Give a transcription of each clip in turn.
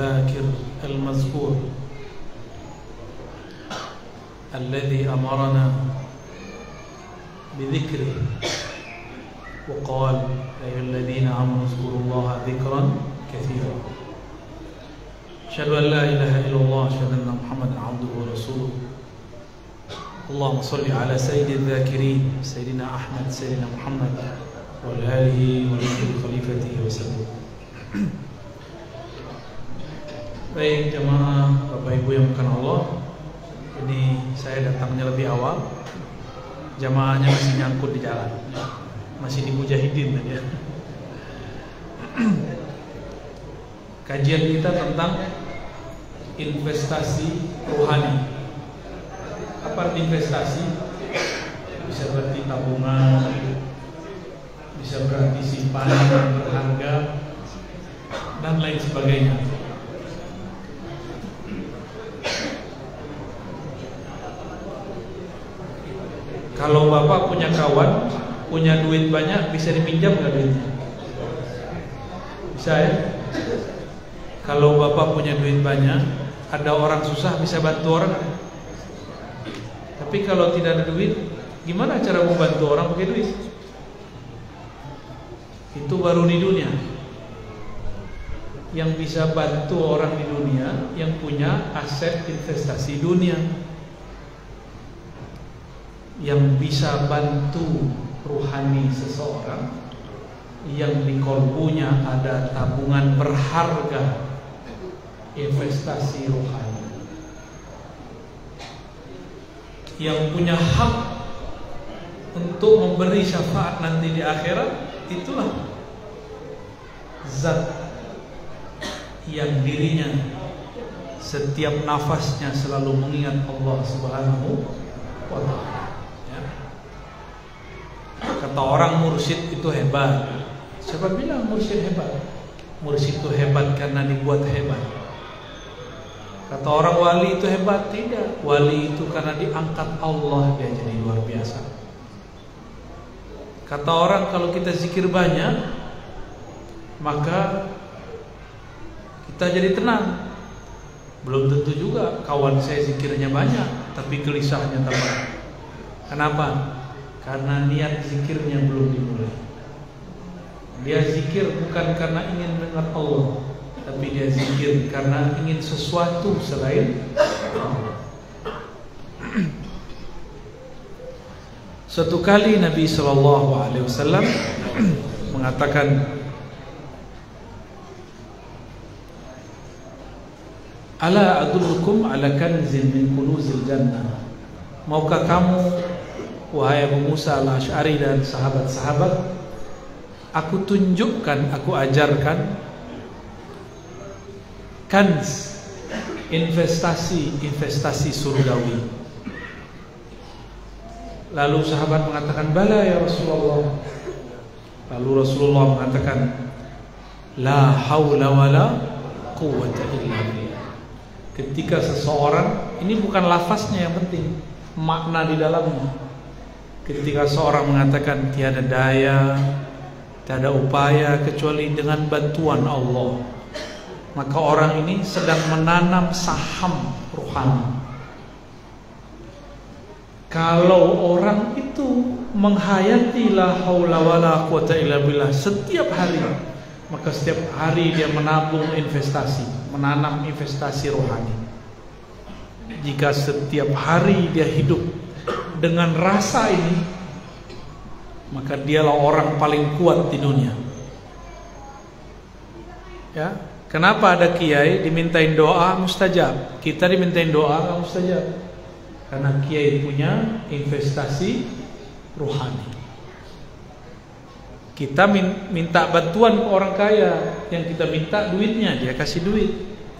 الذاكر المذكور الذي أمرنا بذكره وقال يا أيها الذين آمنوا اذكروا الله ذكرا كثيرا أشهد أن لا إله إلا الله أشهد أن محمدا عبده ورسوله اللهم صل على سيد الذاكرين سيدنا أحمد سيدنا محمد وعلى آله وصحبه خليفته وسلم. Baik jemaah Bapak Ibu yang bukan Allah, ini saya datangnya lebih awal. Jamaahnya masih nyangkut di jalan, masih di mujahidin ya. Kajian kita tentang investasi rohani. Apa arti investasi? Bisa berarti tabungan, bisa berarti simpanan berharga, dan lain sebagainya. Kalau Bapak punya kawan, punya duit banyak, bisa dipinjam nggak duitnya? Bisa ya? Kalau Bapak punya duit banyak, ada orang susah, bisa bantu orang. Tapi kalau tidak ada duit, gimana cara membantu orang pakai duit? Itu baru di dunia. Yang bisa bantu orang di dunia, yang punya aset investasi dunia. Yang bisa bantu ruhani seseorang, yang di kolbunya ada tabungan berharga investasi rohani, yang punya hak untuk memberi syafaat nanti di akhirat, itulah zat yang dirinya setiap nafasnya selalu mengingat Allah Subhanahu wa ta'ala. Kata orang mursyid itu hebat. Siapa bilang mursyid hebat? Mursyid itu hebat karena dibuat hebat. Kata orang wali itu hebat, tidak. Wali itu karena diangkat Allah, dia jadi luar biasa. Kata orang kalau kita zikir banyak, maka kita jadi tenang. Belum tentu juga kawan saya zikirnya banyak, tapi gelisahnya tambah. Kenapa? Karena niat zikirnya belum dimulai. Dia zikir bukan karena ingin mendengar Allah, tapi dia zikir karena ingin sesuatu selain Allah. Suatu kali Nabi SAW mengatakan, Ala adullukum ala kanzin min kunuzil jannah. Maukah kamu, wahai Abu Musa al-Asy'ari dan sahabat-sahabat, aku tunjukkan, aku ajarkan kanz, investasi surgawi. Lalu sahabat mengatakan, bala ya Rasulullah. Lalu Rasulullah mengatakan, la haula wala quwwata illa billah. Ketika seseorang, ini bukan lafaznya yang penting, makna di dalamnya. Ketika seorang mengatakan tiada daya, tiada upaya kecuali dengan bantuan Allah, maka orang ini sedang menanam saham rohani. Kalau orang itu menghayati la haula wala quwata illa billah setiap hari, maka setiap hari dia menabung investasi, menanam investasi rohani. Jika setiap hari dia hidup dengan rasa ini, maka dialah orang paling kuat di dunia. Ya, kenapa ada kiai dimintain doa mustajab, kita dimintain doa nggak mustajab? Karena kiai punya investasi rohani. Kita minta bantuan ke orang kaya, yang kita minta duitnya, dia kasih duit.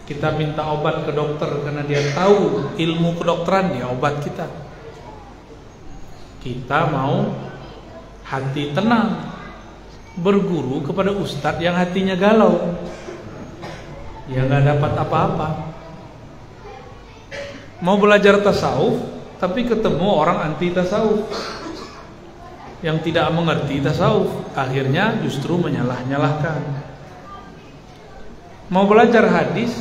Kita minta obat ke dokter karena dia tahu ilmu kedokteran, dia obat kita. Kita mau hati tenang, berguru kepada ustadz yang hatinya galau, dia nggak dapat apa-apa. Mau belajar tasawuf, tapi ketemu orang anti tasawuf yang tidak mengerti tasawuf, akhirnya justru menyalah-nyalahkan. Mau belajar hadis,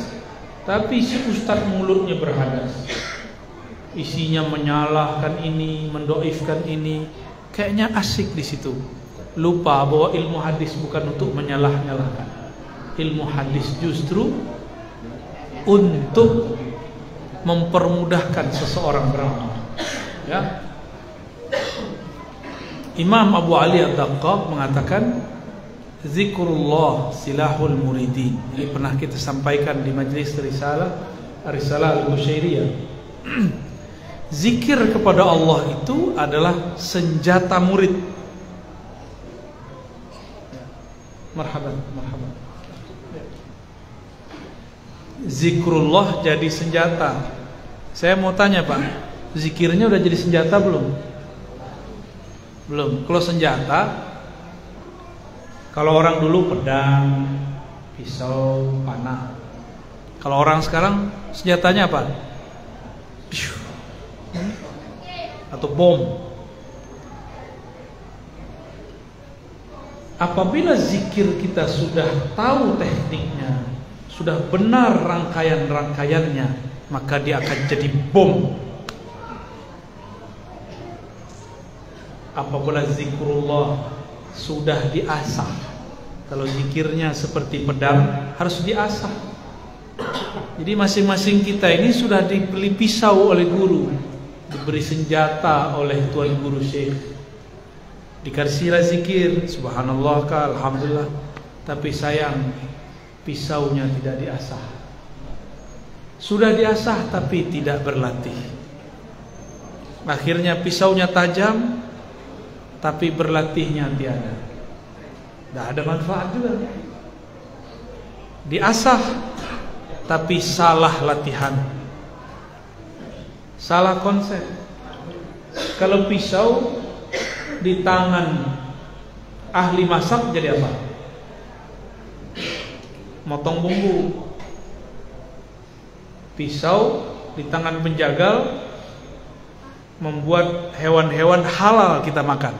Tapi si ustadz mulutnya berhadas, isinya menyalahkan ini, mendoifkan ini, kayaknya asik di situ. Lupa bahwa ilmu hadis bukan untuk menyalah-nyalahkan. Ilmu hadis justru untuk mempermudahkan seseorang beramal. Ya. Imam Abu Ali Ad-Daqqaq mengatakan, zikrullah silahul muridin. Ini pernah kita sampaikan di majlis Risalah Al-Qusyairiyah. Zikir kepada Allah itu adalah senjata murid. Marhaban. Zikrullah jadi senjata. Saya mau tanya Pak, zikirnya udah jadi senjata belum? Belum. Kalau senjata, kalau orang dulu pedang, pisau, panah. Kalau orang sekarang senjatanya apa? Atau bom. Apabila zikir kita sudah tahu tekniknya, sudah benar rangkaian-rangkaiannya, maka dia akan jadi bom. Apabila zikrullah sudah diasah, kalau zikirnya seperti pedang harus diasah. Jadi masing-masing kita ini sudah dibeli pisau oleh guru, diberi senjata oleh tuan guru syekh. Dikasihlah zikir, subhanallah ka, alhamdulillah. Tapi sayang, pisaunya tidak diasah. Sudah diasah tapi tidak berlatih. Akhirnya pisaunya tajam, tapi berlatihnya tiada. Tidak ada manfaat juga. Diasah, tapi salah latihan, salah konsep. Kalau pisau di tangan ahli masak jadi apa? Motong bumbu. Pisau di tangan penjagal membuat hewan-hewan halal kita makan.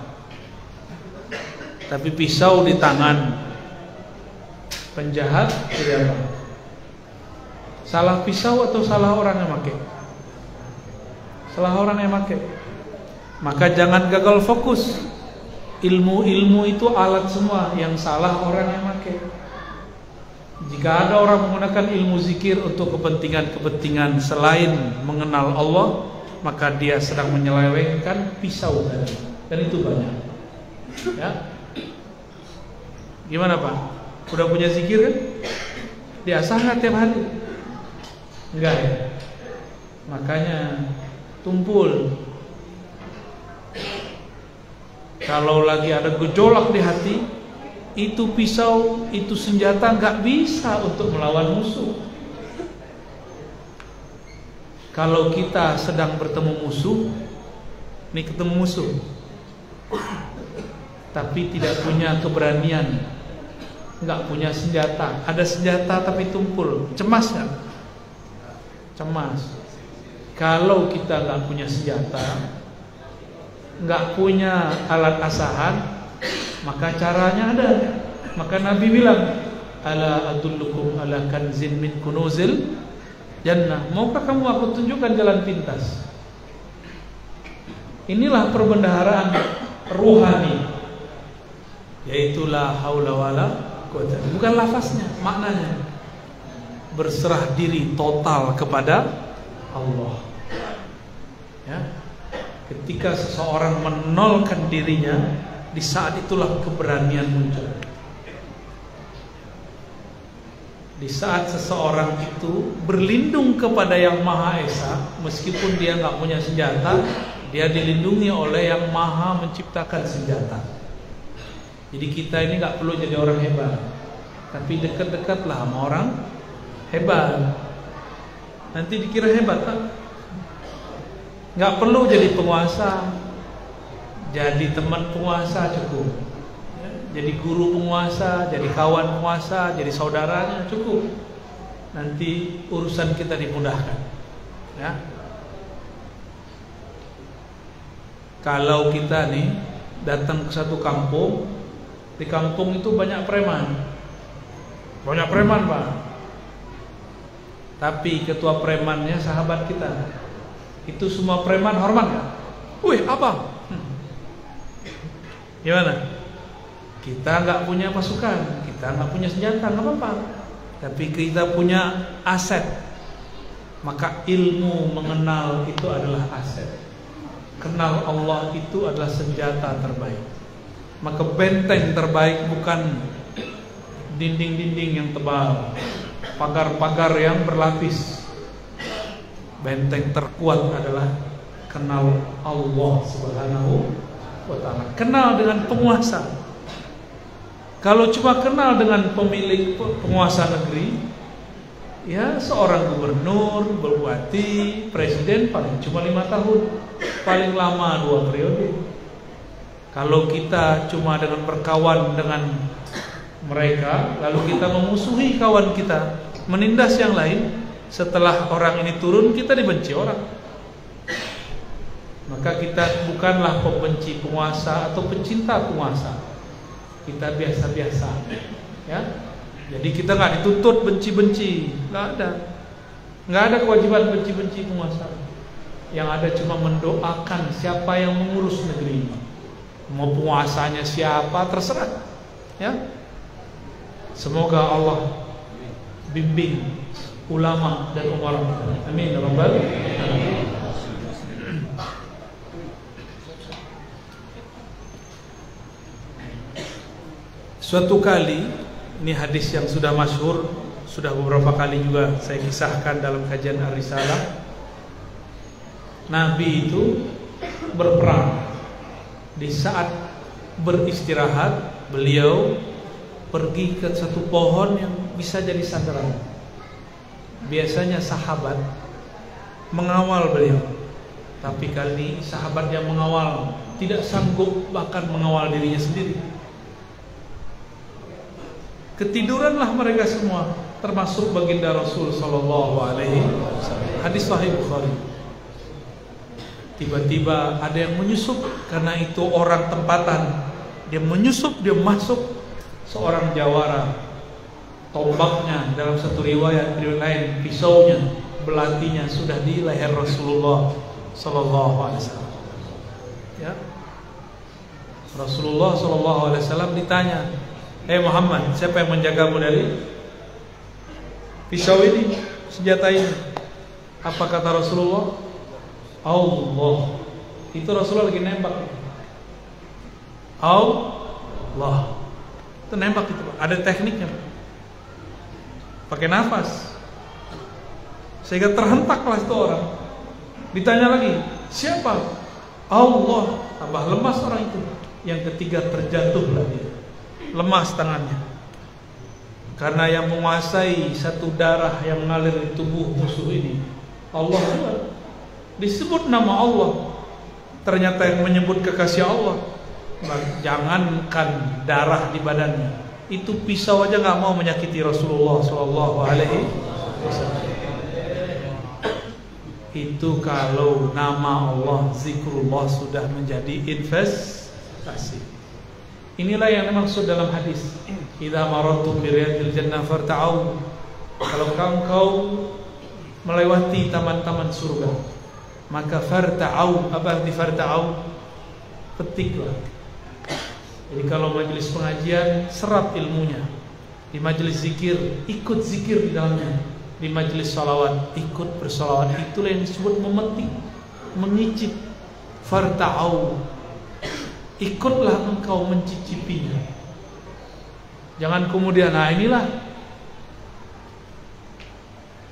Tapi pisau di tangan penjahat jadi apa? Salah pisau atau salah orang yang pakai? Salah orang yang pakai. Maka jangan gagal fokus. Ilmu-ilmu itu alat semua, yang salah orang yang pakai. Jika ada orang menggunakan ilmu zikir untuk kepentingan-kepentingan selain mengenal Allah, maka dia sedang menyelewengkan pisau tadi. Dan itu banyak. Ya. Gimana Pak? Udah punya zikir kan? Diasah nggak tiap hari? Enggak ya? Makanya tumpul. Kalau lagi ada gejolak di hati, itu pisau, itu senjata nggak bisa untuk melawan musuh. Kalau kita sedang bertemu musuh, nih ketemu musuh, tapi tidak punya keberanian, nggak punya senjata, ada senjata tapi tumpul, cemas nggak? Cemas. Kalau kita nggak punya senjata, nggak punya alat asahan, maka caranya ada. Maka Nabi bilang, ala adullukum ala kanzin min kunuzil jannah. Maukah kamu aku tunjukkan jalan pintas? Inilah perbendaharaan ruhani, yaitu la haula wala quwwata. Bukan lafaznya, maknanya. Berserah diri total kepada Allah. Ya. Ketika seseorang menolkan dirinya, di saat itulah keberanian muncul. Di saat seseorang itu berlindung kepada Yang Maha Esa, meskipun dia nggak punya senjata, dia dilindungi oleh Yang Maha menciptakan senjata. Jadi kita ini nggak perlu jadi orang hebat, tapi dekat-dekatlah sama orang hebat. Nanti dikira hebat kan? Nggak perlu jadi penguasa, jadi teman penguasa cukup. Jadi guru penguasa, jadi kawan penguasa, jadi saudaranya cukup. Nanti urusan kita dimudahkan. Ya. Kalau kita nih datang ke satu kampung, di kampung itu banyak preman. Banyak preman Pak. Tapi ketua premannya sahabat kita. Itu semua preman hormat gak? Wih, abang. Gimana? Kita nggak punya pasukan, kita nggak punya senjata, nggak apa-apa. Tapi kita punya aset. Maka ilmu mengenal itu adalah aset. Kenal Allah itu adalah senjata terbaik. Maka benteng terbaik bukan dinding-dinding yang tebal, pagar-pagar yang berlapis. Benteng terkuat adalah kenal Allah Subhanahu wa ta'ala. Kenal dengan penguasa. Kalau cuma kenal dengan pemilik penguasa negeri, ya seorang gubernur, bupati, presiden paling cuma 5 tahun, paling lama 2 periode. Kalau kita cuma dengan berkawan dengan mereka, lalu kita memusuhi kawan kita, menindas yang lain, setelah orang ini turun kita dibenci orang. Maka kita bukanlah pembenci penguasa atau pencinta penguasa. Kita biasa-biasa, ya. Jadi kita nggak dituntut benci-benci, nggak ada kewajiban benci-benci penguasa. Yang ada cuma mendoakan siapa yang mengurus negeri ini. Mau penguasanya siapa terserah, ya. Semoga Allah bimbing ulama dan umara. Amin ya rabbal alamin. Suatu kali, ini hadis yang sudah masyhur, sudah beberapa kali juga saya kisahkan dalam kajian Ar-Risalah. Nabi itu berperang. Di saat beristirahat, beliau pergi ke satu pohon yang bisa jadi sandaran. Biasanya sahabat mengawal beliau, tapi kali ini sahabat yang mengawal tidak sanggup bahkan mengawal dirinya sendiri. Ketiduranlah mereka semua, termasuk baginda Rasul sallallahu alaihi wasallam. Hadis sahih Bukhari. Tiba-tiba ada yang menyusup, karena itu orang tempatan. Dia menyusup, dia masuk. Seorang jawara, tombaknya dalam satu riwayat lain, pisaunya, belatinya sudah di leher Rasulullah sallallahu alaihi wasallam. Ya. Rasulullah sallallahu alaihi wasallam ditanya, Muhammad, siapa yang menjagamu dari pisau ini, senjata ini? Apa kata Rasulullah? Allah. Itu Rasulullah lagi nembak. Allah. Itu nembak itu, Pak. Ada tekniknya, Pak. Pakai nafas. Sehingga terhentaklah itu orang. Ditanya lagi, siapa? Allah. Tambah lemas orang itu. Yang ketiga terjatuhlah dia. Lemas tangannya. Karena yang menguasai satu darah yang mengalir di tubuh musuh ini Allah juga. Disebut nama Allah, ternyata yang menyebut kekasih Allah. Jangankan darah di badannya, itu pisau aja gak mau menyakiti Rasulullah sallallahu alaihi wasallam. Itu kalau nama Allah, zikrullah sudah menjadi investasi. Inilah yang dimaksud dalam hadis. Idza maradtum bi riyadil jannah farta'u. Kalau kau melewati taman-taman surga, maka farta'u. Apa arti farta'u? Petiklah. Jadi kalau majelis pengajian, serap ilmunya. Di majelis zikir, ikut zikir di dalamnya. Di majelis salawat, ikut bersalawat. Itulah yang disebut memetik, mengicip. Farta'u. Ikutlah engkau mencicipinya. Jangan kemudian, nah inilah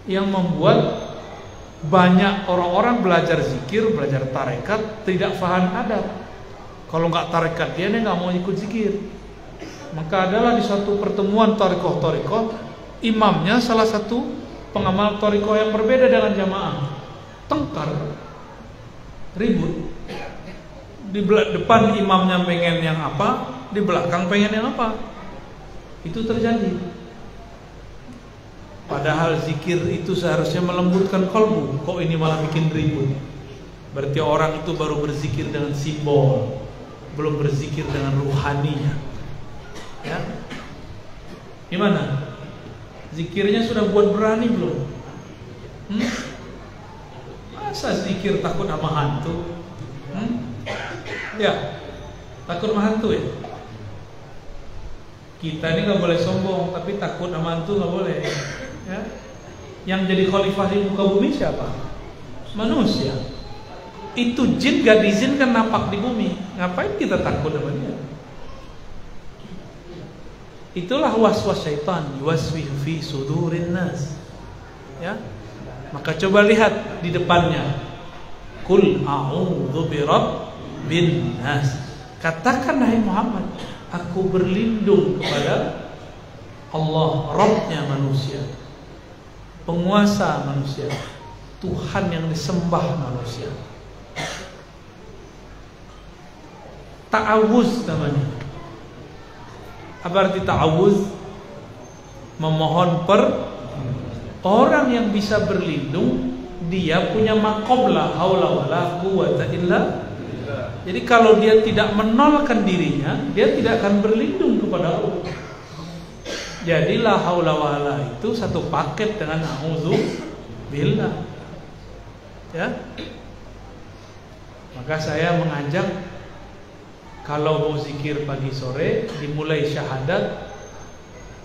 yang membuat banyak orang-orang belajar zikir, belajar tarekat, tidak faham adab. Kalau nggak tarekat dia nggak mau ikut zikir. Maka adalah di suatu pertemuan tarekoh, imamnya salah satu pengamal tarekoh yang berbeda dengan jamaah, tengkar, ribut. Di depan imamnya pengen yang apa, di belakang pengen yang apa. Itu terjadi. Padahal zikir itu seharusnya melembutkan kalbu. Kok ini malah bikin ribut? Berarti orang itu baru berzikir dengan simbol, belum berzikir dengan ruhaninya. Ya. Gimana? Zikirnya sudah buat berani belum? Masa zikir takut sama hantu? Ya, takut sama hantu ya? Kita ini nggak boleh sombong, tapi takut sama hantu nggak boleh. Ya? Yang jadi khalifah di muka bumi siapa? Manusia. Itu jin gak diizinkan nampak di bumi. Ngapain kita takut sama dia? Itulah waswas syaitan, yuwaswisu fi sudurin nas. Ya. Maka coba lihat di depannya. Qul a'udzu birabbin nas. Katakan hai Muhammad, aku berlindung kepada Allah, Rabbnya manusia, penguasa manusia, Tuhan yang disembah manusia. Ta'awuz namanya. Apa arti ta'awuz? Memohon orang yang bisa berlindung, dia punya maqam la haula wala quwwata illa. Jadi kalau dia tidak menolakkan dirinya, dia tidak akan berlindung kepada Allah. Jadi la haula wala itu satu paket dengan a'udzu billah. Ya. Maka saya mengajak, kalau mau zikir pagi sore, dimulai syahadat,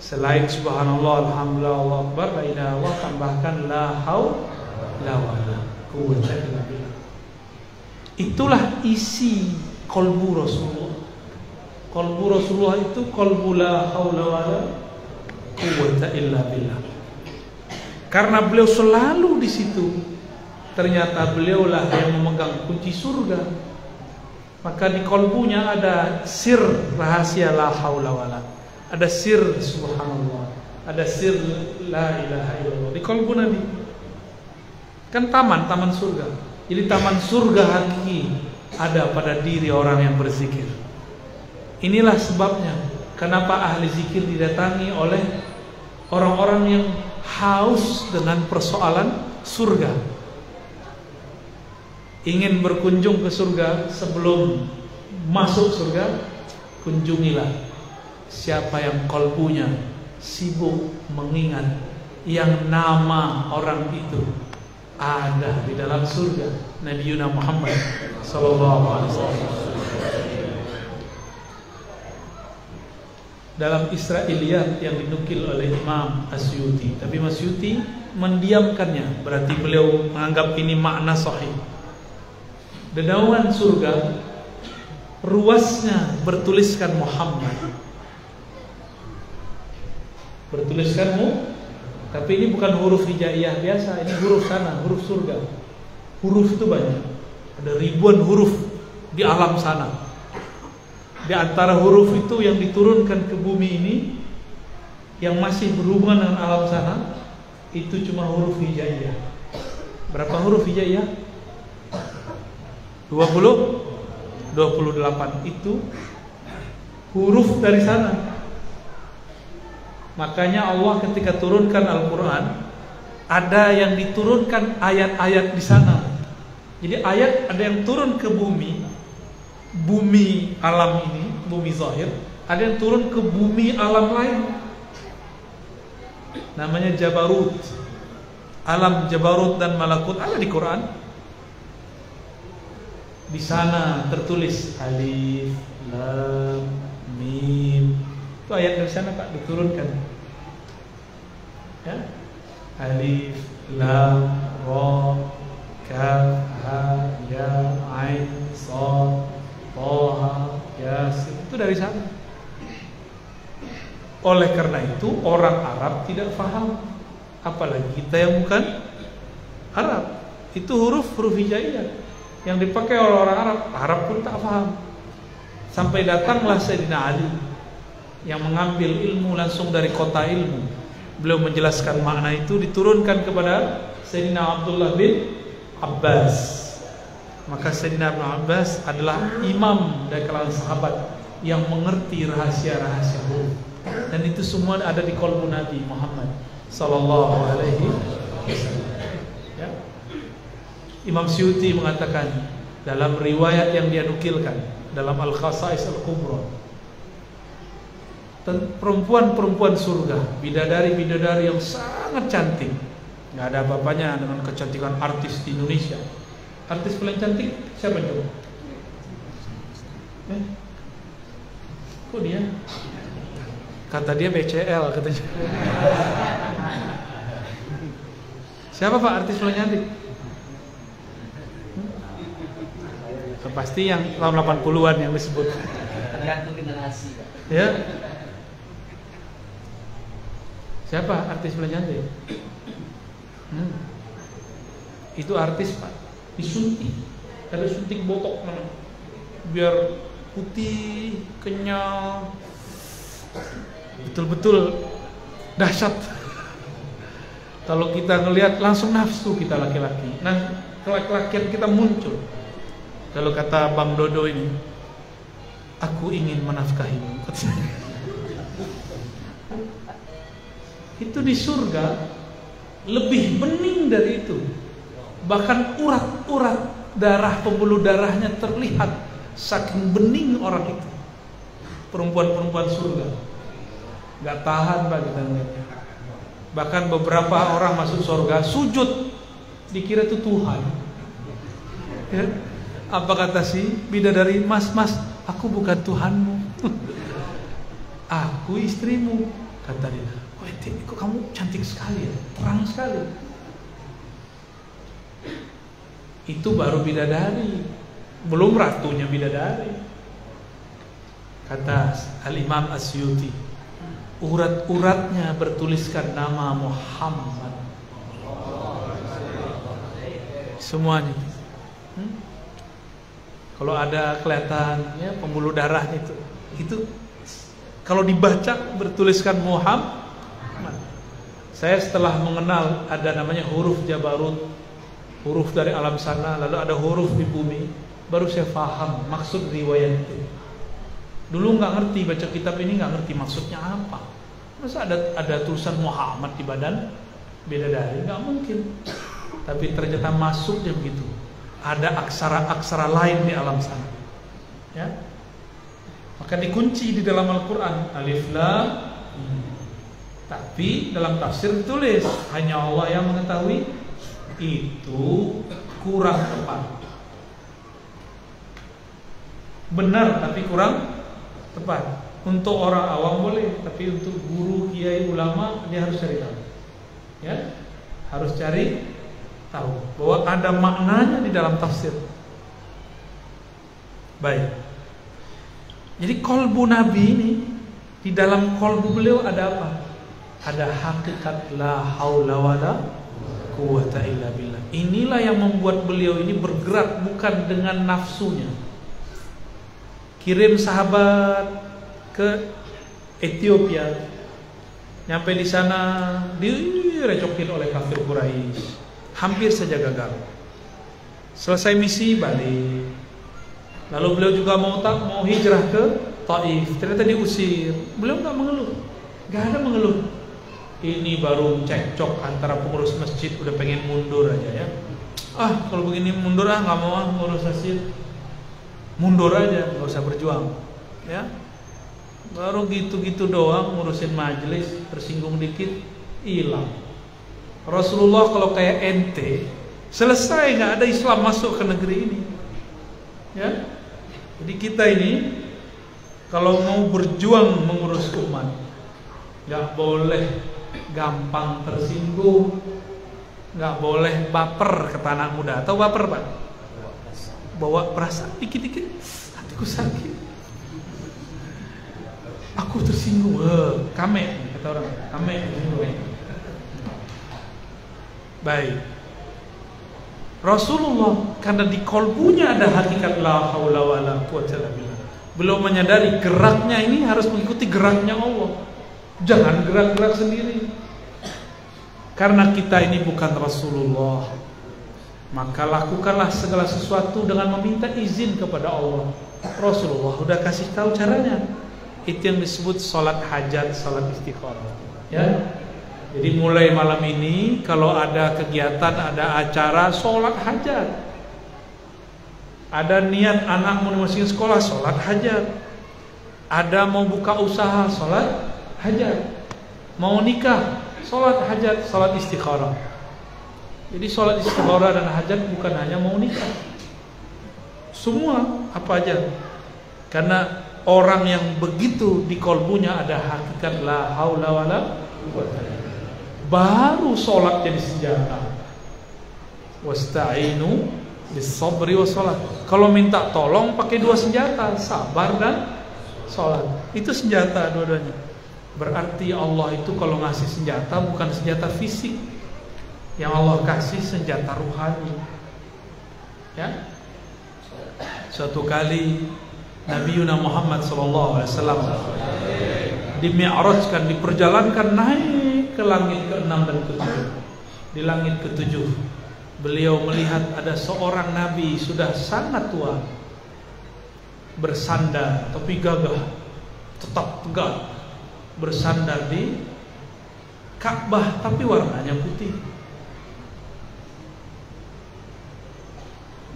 selain subhanallah, alhamdulillah, Allahu akbar, la ilaha illallah, tambahkan la haula wala quwwata illa billah. Itulah isi qalbu Rasulullah. Qalbu Rasulullah itu qalbu la haula wala quwwata illa billah. Karena beliau selalu di situ. Ternyata beliaulah yang memegang kunci surga. Maka di kolbunya ada sir rahasia la haula wala, ada sir subhanallah, ada sir la ilaha illallah di kolbu Nabi. Kan taman surga. Jadi taman surga hakiki ada pada diri orang yang berzikir. Inilah sebabnya kenapa ahli zikir didatangi oleh orang-orang yang haus dengan persoalan surga. Ingin berkunjung ke surga, sebelum masuk surga, kunjungilah siapa yang kolbunya sibuk mengingat yang nama orang itu ada di dalam surga, Nabi Muhammad sallallahu alaihi wasallam. Dalam Israiliyat yang dinukil oleh Imam Asyuti, tapi Asyuti mendiamkannya, berarti beliau menganggap ini makna sahih. Dedaunan surga ruasnya bertuliskan Muhammad, bertuliskanmu, tapi ini bukan huruf hijaiyah biasa, ini huruf sana, huruf surga. Huruf itu banyak, ada ribuan huruf di alam sana. Di antara huruf itu yang diturunkan ke bumi ini, yang masih berhubungan dengan alam sana, itu cuma huruf hijaiyah. Berapa huruf hijaiyah? 28 itu huruf dari sana. Makanya Allah ketika turunkan Al-Quran, ada yang diturunkan ayat-ayat di sana. Jadi ayat ada yang turun ke bumi alam ini, bumi zahir, ada yang turun ke bumi alam lain. Namanya Jabarut. Alam Jabarut dan Malakut ada di Quran. Di sana tertulis alif, lam, mim. Itu ayat dari sana Pak diturunkan. Ya. Alif, lam, ra, kaf, ha, ya, ain, shad, tha, yasin. Itu dari sana. Oleh karena itu orang Arab tidak faham, apalagi kita yang bukan Arab. Itu huruf hijaiyah yang dipakai oleh orang Arab pun tak faham. Sampai datanglah Sayyidina Ali yang mengambil ilmu langsung dari kota ilmu. Beliau menjelaskan makna itu, diturunkan kepada Sayyidina Abdullah bin Abbas. Maka Sayyidina Ibn Abbas adalah imam dari kalangan sahabat yang mengerti rahasia-rahasia huruf. Dan itu semua ada di qalbu Nabi Muhammad sallallahu alaihi wasallam. Ya. Imam Syuti mengatakan dalam riwayat yang dia nukilkan dalam Al-Khasa'is Al-Kubra, perempuan-perempuan surga, bidadari-bidadari yang sangat cantik, Nggak ada apa-apanya dengan kecantikan artis di Indonesia. Artis paling cantik siapa coba? Kok dia? Kata dia BCL katanya. Siapa Pak artis paling cantik? Pasti yang tahun 80-an yang disebut. Tergantung generasi. Ya. Siapa artis paling cantik? Itu artis Pak, disuntik. Ada suntik botok mana? Biar putih, kenyal, betul-betul dahsyat. Kalau kita ngelihat langsung nafsu kita laki-laki. Nah, kelaki-lakian kita muncul. Kalau kata Bang Dodo ini, aku ingin menafkahimu. Itu di surga lebih bening dari itu. Bahkan urat-urat darah, pembuluh darahnya terlihat, saking bening orang itu. Perempuan-perempuan surga gak tahan Pak kita ngeliatnya. Bahkan beberapa orang masuk surga sujud, dikira itu Tuhan ya. Apa kata si bidadari? Mas, aku bukan Tuhanmu. Aku istrimu, kata dia. Kok kamu cantik sekali ya, terang sekali. Itu baru bidadari, belum ratunya bidadari. Kata Al-Imam Asyuti, urat-uratnya bertuliskan nama Muhammad. Semuanya. Kalau ada kelihatan ya pembuluh darahnya itu kalau dibaca bertuliskan Muhammad. Saya setelah mengenal ada namanya huruf Jabarut, huruf dari alam sana, lalu ada huruf di bumi, baru saya paham maksud riwayat itu. Dulu nggak ngerti baca kitab ini, nggak ngerti maksudnya apa. Masa ada tulisan Muhammad di badan bidadari? Nggak mungkin. Tapi ternyata masuknya begitu. Ada aksara-aksara lain di alam sana. Ya. Maka dikunci di dalam Al-Quran Alif Lam. Tapi dalam tafsir ditulis hanya Allah yang mengetahui. Itu kurang tepat. Benar tapi kurang tepat. Untuk orang awam boleh, tapi untuk guru, kiai, ulama dia harus cari tahu. Ya, harus cari tahu bahwa ada maknanya di dalam tafsir. Baik. Jadi kolbu Nabi ini, di dalam kolbu beliau ada apa? Ada hakikat la haula wala quwata illa billah. Inilah yang membuat beliau ini bergerak bukan dengan nafsunya. Kirim sahabat ke Ethiopia, nyampe di sana direcokin oleh kafir Quraisy, hampir saja gagal. Selesai misi balik. Lalu beliau juga mau hijrah ke Taif, ternyata diusir. Beliau nggak mengeluh, nggak ada mengeluh. Ini baru cekcok antara pengurus masjid, udah pengen mundur aja ya. Kalau begini mundur nggak mau ngurus masjid, mundur aja, nggak usah berjuang, ya. Baru gitu-gitu doang ngurusin majelis, tersinggung dikit, hilang. Rasulullah kalau kayak ente, selesai nggak ada Islam masuk ke negeri ini, ya. Jadi kita ini kalau mau berjuang mengurus umat, nggak boleh gampang tersinggung, nggak boleh baper ke anak muda. Atau baper Pak? Bawa perasaan dikit-dikit, hatiku sakit, aku tersinggung, kame kata orang, kame. Baik. Rasulullah karena di kolbunya ada hakikat la haula wala quwwata illa billah. Belum menyadari geraknya ini harus mengikuti geraknya Allah. Jangan gerak-gerak sendiri. Karena kita ini bukan Rasulullah, maka lakukanlah segala sesuatu dengan meminta izin kepada Allah. Rasulullah udah kasih tahu caranya. Itu yang disebut salat hajat, salat istikharah. Ya. Jadi mulai malam ini kalau ada kegiatan, ada acara, salat hajat. Ada niat anak mau dimasukin sekolah, salat hajat. Ada mau buka usaha, salat hajat. Mau nikah, salat hajat, salat istikharah. Jadi sholat istikharah dan hajat bukan hanya mau nikah, semua apa aja. Karena orang yang begitu di kolbunya ada hakikat la haula wala quwwata, baru sholat jadi senjata. Wasta'inu bis-sabri was-salat. Kalau minta tolong pakai dua senjata, sabar dan sholat. Itu senjata dua-duanya. Berarti Allah itu kalau ngasih senjata bukan senjata fisik. Yang Allah kasih senjata ruhani. Ya. Suatu kali Nabi Muhammad SAW dimi'rajkan, diperjalankan naik ke langit ke-6 dan ke-7. Di langit ke-7 beliau melihat ada seorang nabi sudah sangat tua, bersandar tapi gagah, tetap tegak, bersandar di Ka'bah tapi warnanya putih.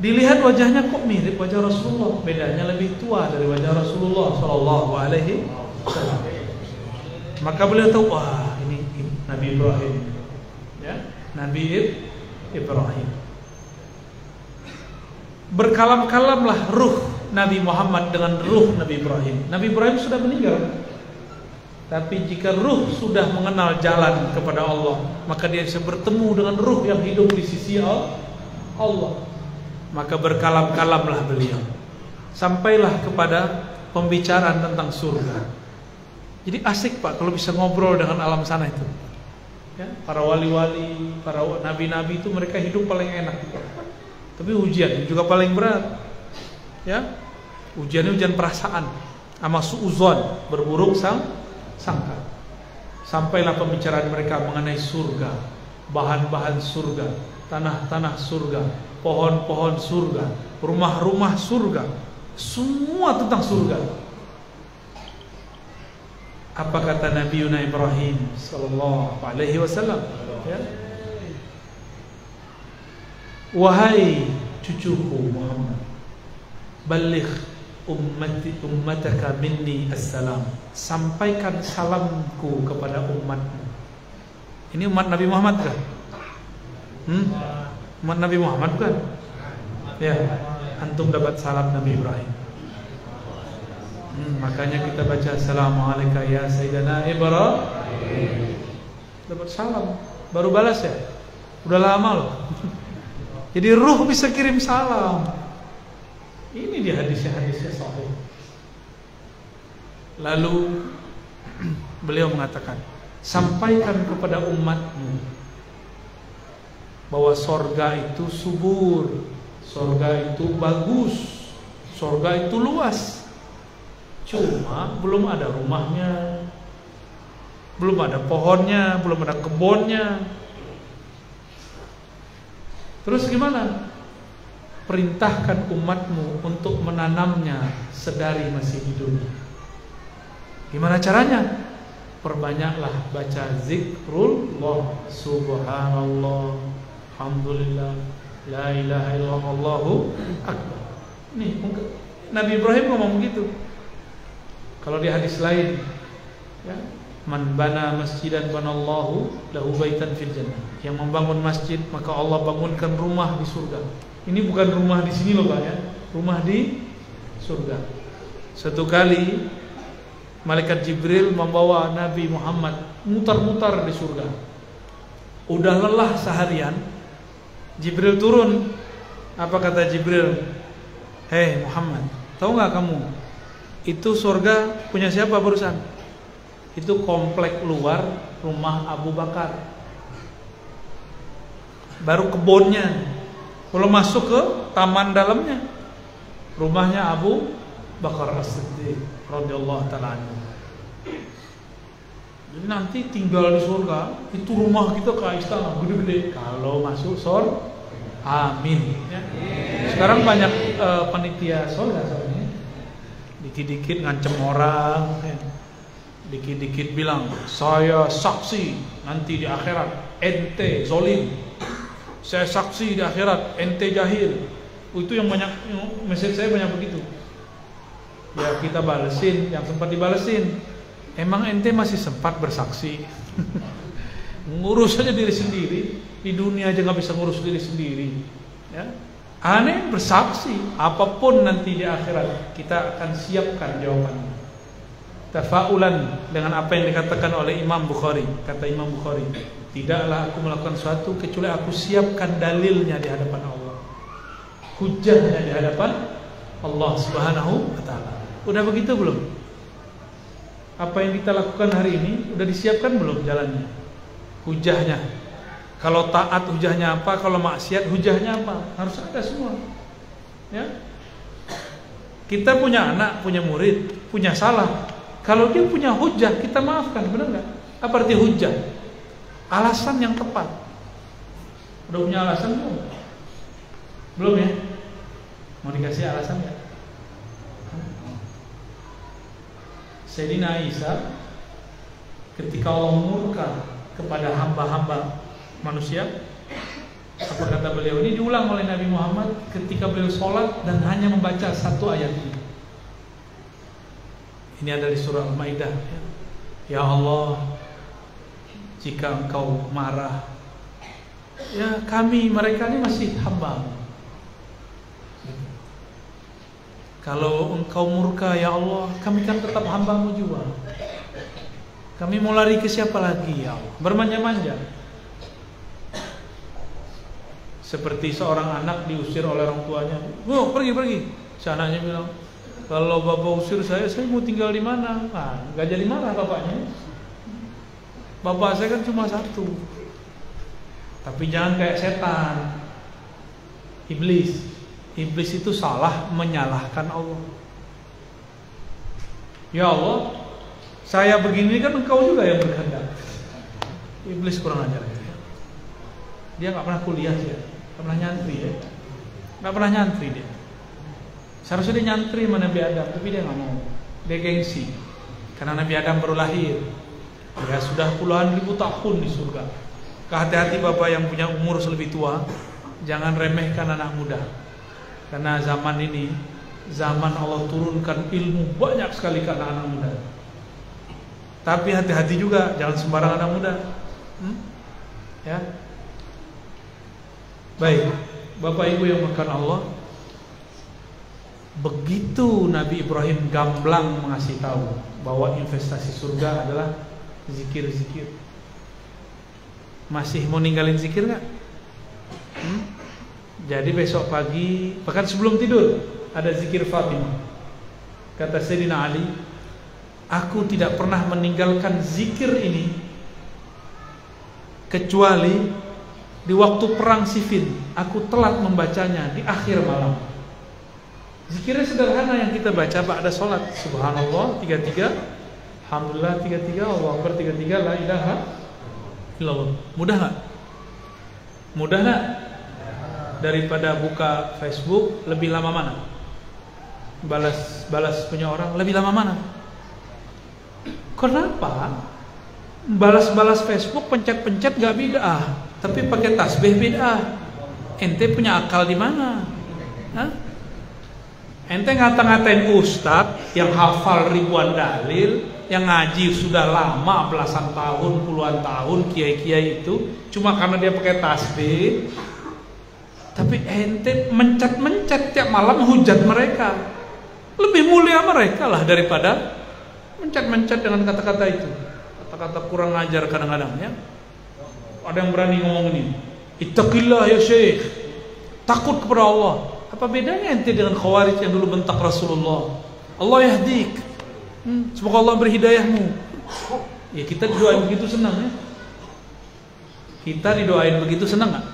Dilihat wajahnya kok mirip wajah Rasulullah, bedanya lebih tua dari wajah Rasulullah sallallahu alaihi wasallam. Maka beliau tahu, wah ini Nabi Ibrahim. Ya, Nabi Ibrahim. Berkalam-kalamlah ruh Nabi Muhammad dengan ruh Nabi Ibrahim. Nabi Ibrahim sudah meninggal. Tapi jika ruh sudah mengenal jalan kepada Allah, maka dia bisa bertemu dengan ruh yang hidup di sisi Allah. Maka berkalam-kalamlah beliau, sampailah kepada pembicaraan tentang surga. Jadi asik Pak kalau bisa ngobrol dengan alam sana itu. Ya, para wali-wali, para nabi-nabi itu mereka hidup paling enak. Tapi ujian juga paling berat. Ya, ujiannya ujian perasaan, sama suuzon, berburuk sangka. Sampailah pembicaraan mereka mengenai surga, bahan-bahan surga, tanah-tanah surga, pohon-pohon surga, rumah-rumah surga, semua tentang surga. Apa kata Nabi Ibrahim sallallahu alaihi wasallam? Ya. Wahai cucuku Muhammad, baligh ummataka minni assalam. Sampaikan salamku kepada umatmu. Ini umat Nabi Muhammad kan? Umat Nabi Muhammad kan? Ya, antum dapat salam Nabi Ibrahim. Makanya kita baca Assalamualaikum ya Sayyidina Ibrahim. Dapat salam, baru balas ya. Udah lama loh. Jadi ruh bisa kirim salam. Ini di hadisnya sahih. Lalu beliau mengatakan, sampaikan kepada umatmu bahwa sorga itu subur, sorga itu bagus, sorga itu luas. Cuma belum ada rumahnya, belum ada pohonnya, belum ada kebunnya. Terus gimana? Perintahkan umatmu untuk menanamnya sedari masih hidup. Gimana caranya? Perbanyaklah baca zikrullah, subhanallah, alhamdulillah, la ilaha illallah, Allahu akbar. Nih, Nabi Ibrahim ngomong begitu. Kalau di hadis lain, ya, man bana masjidan banallahu lahu baitan fil jannah. Yang membangun masjid maka Allah bangunkan rumah di surga. Ini bukan rumah di sini loh Pak ya, rumah di surga. Satu kali malaikat Jibril membawa Nabi Muhammad mutar-mutar di surga. Udah lelah seharian, Jibril turun. Apa kata Jibril? Hei Muhammad, tahu nggak kamu? Itu surga punya siapa barusan? Itu komplek luar rumah Abu Bakar. Baru kebunnya. Kalau masuk ke taman dalamnya, rumahnya Abu Bakar As-Siddiq radhiyallahu ta'ala anhu. Jadi nanti tinggal di surga, itu rumah kita kayak istana gede-gede. Kalau masuk surga, amin. Ya. Sekarang banyak panitia surga soalnya. Dikit-dikit ngancem orang, ya. Dikit-dikit bilang saya saksi nanti di akhirat ente zolim. Saya saksi di akhirat ente jahil. Itu yang banyak, message saya banyak begitu. Ya kita balesin yang sempat dibalesin. Emang ente masih sempat bersaksi? Ngurus aja diri sendiri. di dunia aja nggak bisa ngurus diri sendiri. Ya. Aneh bersaksi, apapun nanti di akhirat kita akan siapkan jawabannya. Tafaulan dengan apa yang dikatakan oleh Imam Bukhari. Kata Imam Bukhari, tidaklah aku melakukan sesuatu kecuali aku siapkan dalilnya di hadapan Allah, hujahnya di hadapan Allah Subhanahu wa ta'ala. Udah begitu belum? Apa yang kita lakukan hari ini udah disiapkan belum jalannya? Hujahnya. Kalau taat hujahnya apa, kalau maksiat hujahnya apa? Harus ada semua. Ya. Kita punya anak, punya murid, punya salah. Kalau dia punya hujah, kita maafkan, benar nggak? Apa arti hujah? Alasan yang tepat. Udah punya alasan belum? Belum ya? Mau dikasih alasan nggak? Sayyidina Isa ketika Allah murka kepada hamba-hamba manusia, apa kata beliau? Ini diulang oleh Nabi Muhammad ketika beliau sholat dan hanya membaca satu ayat ini. Ini ada di surah Al-Maidah. Ya Allah, jika engkau marah, ya kami mereka ini masih hamba. Kalau engkau murka ya Allah, kami kan tetap hamba-Mu juga. Kami mau lari ke siapa lagi ya Allah? Bermanja-manja. Seperti seorang anak diusir oleh orang tuanya. "Oh, pergi." Si anaknya bilang, "Kalau bapak usir saya mau tinggal di mana?" Nah, gak jadi marah bapaknya. Bapak saya kan cuma satu. Tapi jangan kayak setan, iblis. Iblis itu salah menyalahkan Allah. Ya Allah, saya begini kan engkau juga yang berkehendak. Iblis kurang ajar. Dia nggak pernah kuliah ya, nggak pernah nyantri ya, nggak pernah nyantri dia. Seharusnya dia nyantri sama Nabi Adam, tapi dia nggak mau. Dia gengsi, karena Nabi Adam baru lahir. Ya sudah puluhan ribu tahun di surga. Hati-hati bapak yang punya umur lebih tua, jangan remehkan anak muda. Karena zaman ini, zaman Allah turunkan ilmu banyak sekali ke anak-anak muda. Tapi hati-hati juga, jangan sembarang anak muda. Ya. Baik, Bapak Ibu yang makan Allah, begitu Nabi Ibrahim gamblang mengasih tahu bahwa investasi surga adalah zikir-zikir. Masih mau ninggalin zikir nggak? Jadi besok pagi, bahkan sebelum tidur, ada zikir Fatimah. Kata Sayyidina Ali, aku tidak pernah meninggalkan zikir ini kecuali di waktu perang Siffin. Aku telat membacanya di akhir malam. Zikirnya sederhana yang kita baca ba'da sholat. Subhanallah 33, Alhamdulillah 33, Allahu Akbar 33, la ilaha illallah. Mudah nggak? Mudah nggak? Daripada buka Facebook lebih lama mana? Balas punya orang lebih lama mana? Kenapa? Balas Facebook pencet-pencet gak bid'ah, tapi pakai tasbih bid'ah. Ente punya akal di mana? Hah? Ente ngata-ngatain ustadz yang hafal ribuan dalil, yang ngaji sudah lama belasan tahun, puluhan tahun, kiai-kiai itu cuma karena dia pakai tasbih. Tapi ente mencet-mencet tiap malam hujat mereka. Lebih mulia mereka lah daripada mencet-mencet dengan kata-kata itu. Kata-kata kurang ajar kadang-kadang ya. Ada yang berani ngomong ini, ittaqillah ya syekh, takut kepada Allah. Apa bedanya ente dengan khawarij yang dulu bentak Rasulullah? Allah yahdik, semoga Allah berhidayahmu. Ya kita didoain begitu senang ya. Kita didoain begitu senang gak?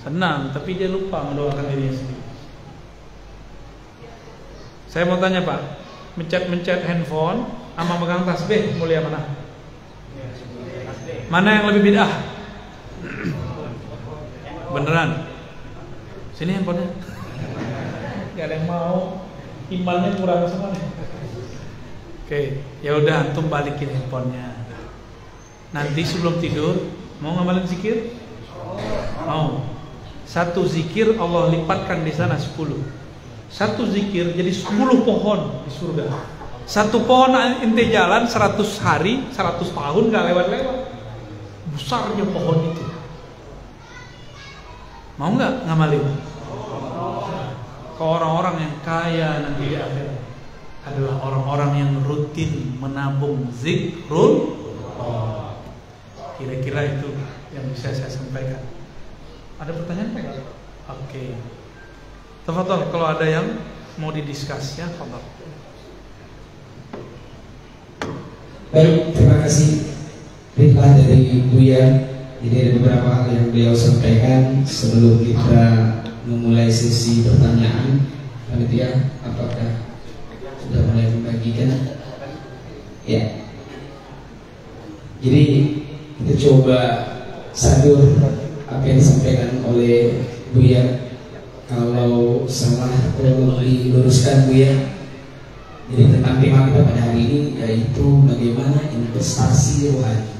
Senang, tapi dia lupa mendoakan dirinya sendiri. Saya mau tanya Pak, mencet-mencet handphone sama megang tasbih, mulia mana? Mana yang lebih bid'ah? Beneran? Sini handphonenya. Gak ada yang mau, imannya kurang semua nih. Oke, ya udah antum balikin handphonenya. Nanti sebelum tidur mau ngamalin zikir? Mau. Satu zikir Allah lipatkan di sana 10. Satu zikir jadi 10 pohon di surga. Satu pohon ente jalan 100 hari, 100 tahun gak lewat-lewat. Besarnya pohon itu. Mau nggak ngamalin? Kalau orang-orang yang kaya nanti di akhirat adalah orang-orang yang rutin menabung zikrul. Kira-kira itu yang bisa saya sampaikan. Ada pertanyaan nggak? Oke. Tafadhol kalau ada yang mau didiskus ya, tafadhol. Baik, terima kasih Ridwan dari Buya. Jadi ada beberapa hal yang beliau sampaikan sebelum kita memulai sesi pertanyaan. Panitia, apakah sudah mulai membagikan? Ya. Jadi kita coba sadur apa yang disampaikan oleh Buya. Kalau salah perlu diluruskan Buya. Jadi tentang tema kita pada hari ini yaitu bagaimana investasi rohani.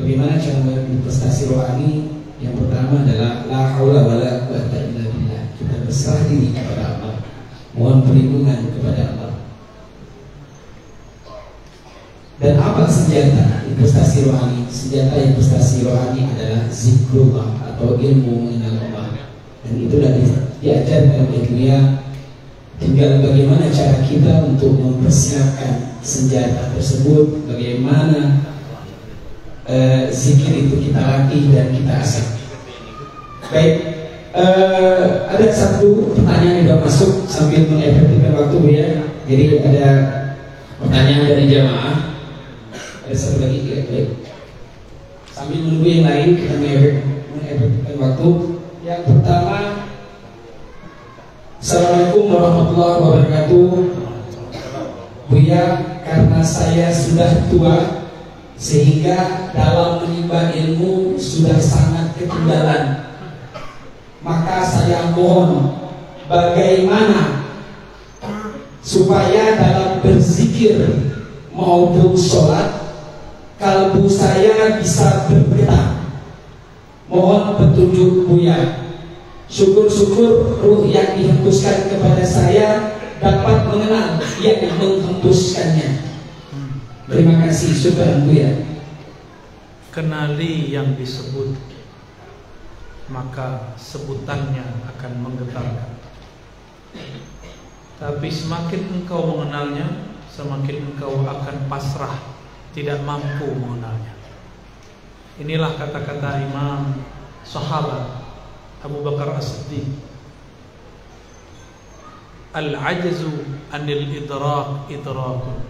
Bagaimana cara berinvestasi rohani? Yang pertama adalah la haula wala quwwata illa billah. Kita berserah diri kepada Allah, mohon perlindungan kepada Allah. Dan apa senjata investasi rohani? Senjata investasi rohani adalah zikrullah atau ilmu mengenal Allah. Dan itu sudah diajarkan oleh dunia. Tinggal bagaimana cara kita untuk mempersiapkan senjata tersebut, bagaimana zikir itu kita latih dan kita asah. Baik, ada satu pertanyaan yang sudah masuk sambil mengefektifkan waktu ya. Jadi ada pertanyaan dari jamaah. Ada satu lagi ya, baik. Sambil menunggu yang lain kita mengefektifkan waktu. Yang pertama, Assalamualaikum warahmatullahi wabarakatuh. Buya, karena saya sudah tua sehingga dalam menimba ilmu sudah sangat ketinggalan, maka saya mohon bagaimana supaya dalam berzikir maupun sholat kalbu saya bisa bergerak. Mohon petunjuk Buya. Syukur-syukur ruh yang dihembuskan kepada saya dapat mengenal yang menghembuskannya. Terima kasih, syukran Buya. Kenali yang disebut, maka sebutannya akan menggetarkan. Tapi semakin engkau mengenalnya, semakin engkau akan pasrah, tidak mampu mengenalnya. Inilah kata-kata Imam Sahabat Abu Bakar As-Siddiq, al-ajzu anil idrak idrakun.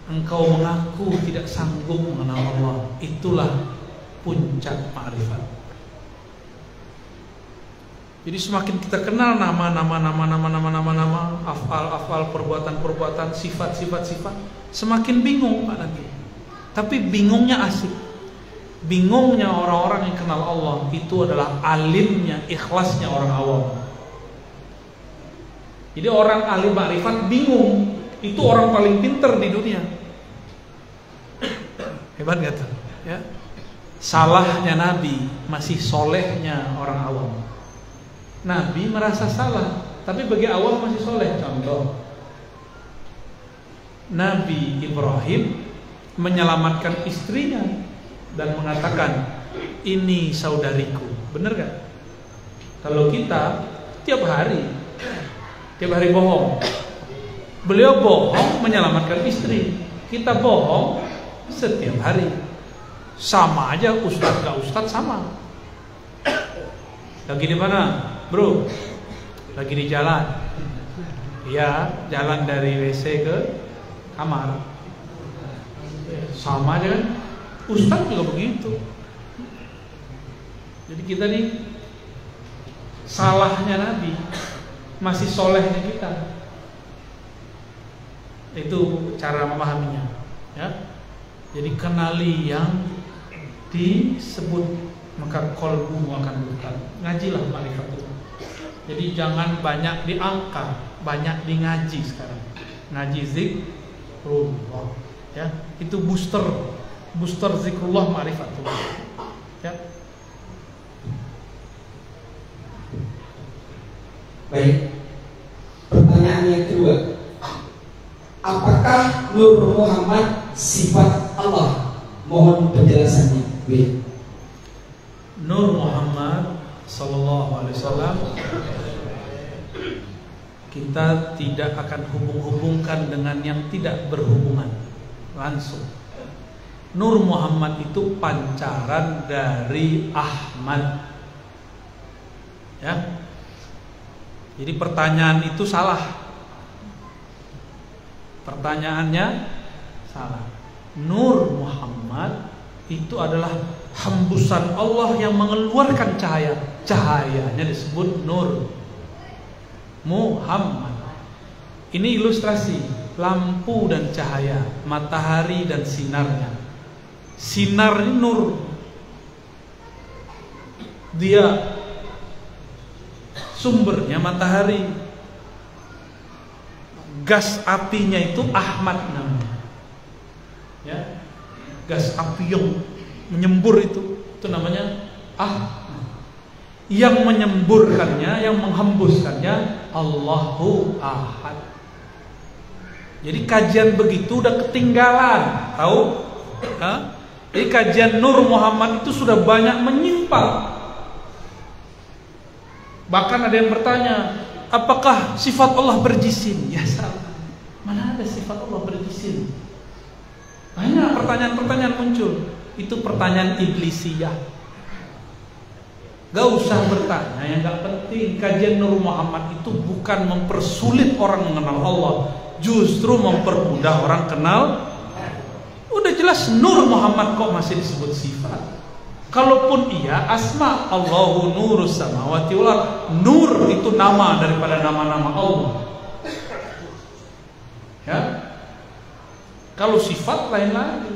Engkau mengaku tidak sanggup mengenal Allah, itulah puncak ma'rifat. Jadi semakin kita kenal nama-nama, afal, perbuatan, sifat, semakin bingung Pak nanti. Tapi bingungnya asik. Bingungnya orang-orang yang kenal Allah itu adalah alimnya, ikhlasnya orang awam. Jadi orang alim ma'rifat bingung, itu orang paling pinter di dunia. Hebat gak tuh? Ya. Salahnya Nabi masih solehnya orang awam. Nabi merasa salah, tapi bagi awam masih soleh. Contoh, Nabi Ibrahim menyelamatkan istrinya dan mengatakan, ini saudariku. Bener gak? Kalau kita tiap hari bohong. Beliau bohong menyelamatkan istri, kita bohong setiap hari. Sama aja, ustadz gak ustadz sama. Lagi di mana, bro? Lagi di jalan. Ya, jalan dari WC ke kamar. Sama aja kan? Ustadz juga begitu. Jadi kita nih salahnya Nabi, masih solehnya kita. Itu cara memahaminya, ya. Jadi kenali yang disebut, maka qalbumu akan bergetar. Ngajilah ma'rifat itu. Jadi jangan banyak di angka, banyak di ngaji sekarang. Ngaji zikrullah, ya. Itu booster zikrullah ma'rifat, ya. Baik. Pertanyaan yang kedua, apakah Nur Muhammad sifat Allah? Mohon penjelasannya. Nur Muhammad SAW, kita tidak akan hubung-hubungkan dengan yang tidak berhubungan langsung. Nur Muhammad itu pancaran dari Ahmad. Ya. Jadi pertanyaan itu salah. Pertanyaannya salah. Nur Muhammad itu adalah hembusan Allah yang mengeluarkan cahaya. Cahayanya disebut nur Muhammad. Ini ilustrasi lampu dan cahaya, matahari dan sinarnya. Sinar ini nur. Dia sumbernya matahari. Gas apinya itu Ahmad namanya. Ya. Gas api yang menyembur itu namanya Ahmad. Yang menyemburkannya, yang menghembuskannya Allahu Ahad. Jadi kajian begitu udah ketinggalan, tahu? Jadi kajian Nur Muhammad itu sudah banyak menyimpang. Bahkan ada yang bertanya, apakah sifat Allah berjisim? Ya salah. Mana ada sifat Allah berjisim? Banyak pertanyaan-pertanyaan muncul. Itu pertanyaan iblisiyah. Gak usah bertanya yang gak penting. Kajian Nur Muhammad itu bukan mempersulit orang mengenal Allah, justru mempermudah orang kenal. Udah jelas Nur Muhammad kok masih disebut sifat. Kalaupun iya asma, Allahu nurus samawati wal ardh. Nur itu nama daripada nama-nama Allah. Ya. Kalau sifat lain lagi.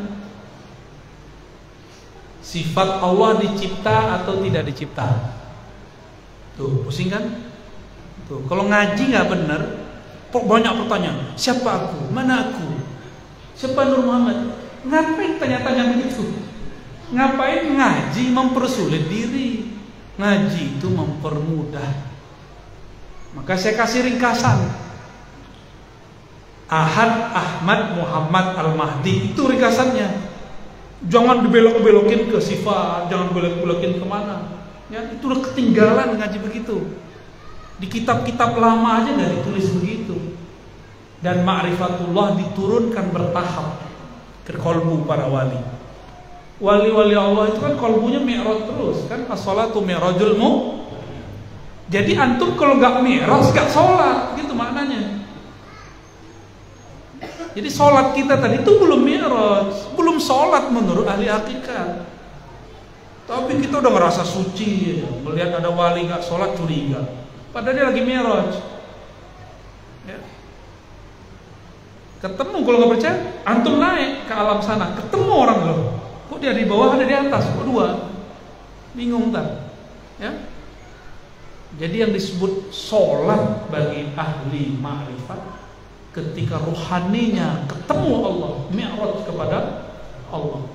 Sifat Allah dicipta atau tidak dicipta? Tuh, pusing kan? Tuh, kalau ngaji nggak benar, banyak pertanyaan. Siapa aku? Mana aku? Siapa Nur Muhammad? Ngapain tanya-tanya begitu? Ngapain ngaji mempersulit diri? Ngaji itu mempermudah. Maka saya kasih ringkasan. Ahad, Ahmad, Muhammad, Al-Mahdi, itu ringkasannya. Jangan dibelok-belokin ke sifat, jangan belok-belokin kemana. Ya, itu udah ketinggalan ngaji begitu. Di kitab-kitab lama aja nggak ditulis begitu. Dan ma'rifatullah diturunkan bertahap ke kolbu para wali. Wali-wali Allah itu kan kolbunya mi'raj terus kan, as-sholatu mi'rajul mu. Jadi antum kalau nggak mi'raj nggak sholat, gitu maknanya. Jadi sholat kita tadi itu belum mi'raj, belum sholat menurut ahli hakikat. Tapi kita udah ngerasa suci, melihat ada wali nggak sholat curiga, padahal dia lagi mi'raj. Ya. Ketemu, kalau nggak percaya, antum naik ke alam sana, ketemu orang loh. Kok dia di bawah, ada di atas, kok dua? Bingung kan? Ya. Jadi yang disebut sholat bagi ahli ma'rifat, ketika rohaninya ketemu Allah, mi'raj kepada Allah.